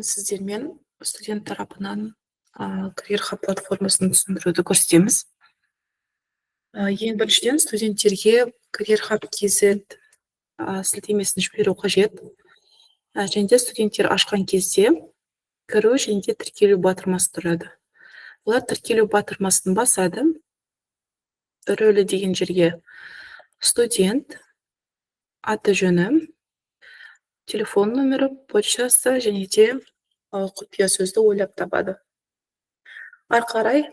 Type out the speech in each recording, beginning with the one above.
сіздермен студент тарапынан Career Hub платформасын түсіндіруді көрсетеміз. Ең біріншіден студенттерге Career Hub KZ сілтемесін жіберу қажет. Және де студенттер ашқан кезде кіру және де тіркелу батырмасы тұрады. Олар тіркелу батырмасын басады. Рөлі деген жерге студент, аты жөні, телефон нөмірі, почтасы және де құпия сөзді ойлап табады. Ары қарай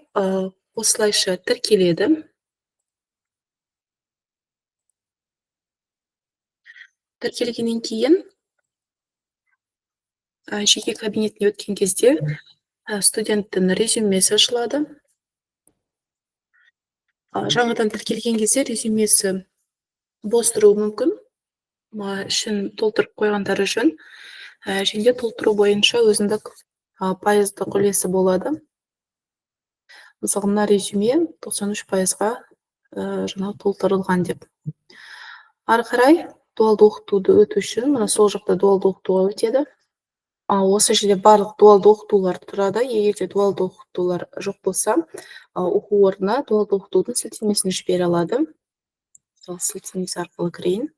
осылайша тіркеледі. Тіркелгеннен кейін жеке кабинетіне өткен кезде студенттің резюмесі ашылады. Жаңадан тіркелген кезде резюмесі бос тұруы мүмкін. Ішін толтырып қойғандары үшін. Және де толтыру бойынша өзіндік пайыздық үлесі болады. Мысалы, мына резюме 93%-ға жаңа толтырылған деп. Ары қарай дуалды оқытуды өту үшін, мына сол жақта дуалды оқытуға өтеді. Осы жерде барлық дуалды оқытулар тұрады. Егер де дуалды оқытулар жоқ болса, оқу орнына дуалды оқытудың сілтемесін жібере алады. Сілтемесі арқылы кірейін.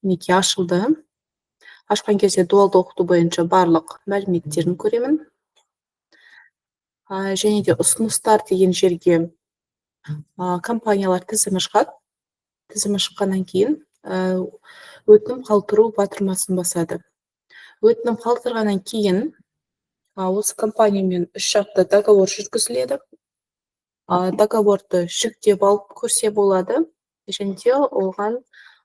Мінекей ашылды. Ашқан кезде дуалды оқыту бойынша барлық мәліметтерін көремін. Және де ұсыныстар деген жерге компаниялар тізімі шығады. Тізімі шыққаннан кейін өтінім қалдыру батырмасын басады. Өтінім қалдырғаннан кейін осы компаниямен 3 жақты договор жүргізіледі. Договорды жүктеп алып көрсе болады. Және де оған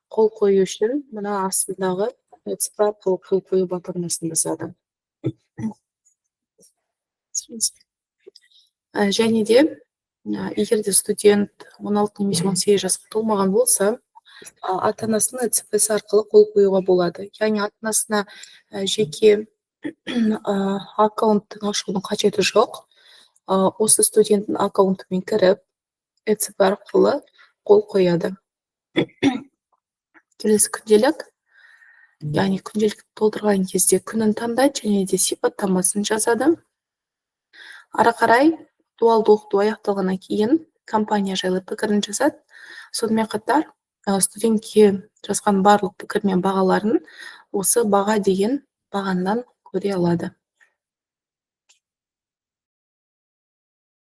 қол қою үшін мына астындағы қол қою батырмасын басады. Және де егер де студент 16 немесе 18 жасқа толмаған болса, ата-анасының ЦПС арқылы қол қоюға болады. Яғни ата-анасына жеке аккаунттың ашудың қажеті жоқ. Осы студенттің аккаунтымен кіріп, ЦП арқылы қол қояды. Келесі күнделік, яғни күнделік толтырған кезде күнін таңдайды және де сипаттамасын жазады. Ары қарай дуалды оқыту аяқталғаннан кейін компания жайлы пікірін жазады. Сонымен қатар студентке жазған барлық пікір мен бағаларын осы баға деген бағаннан көре алады.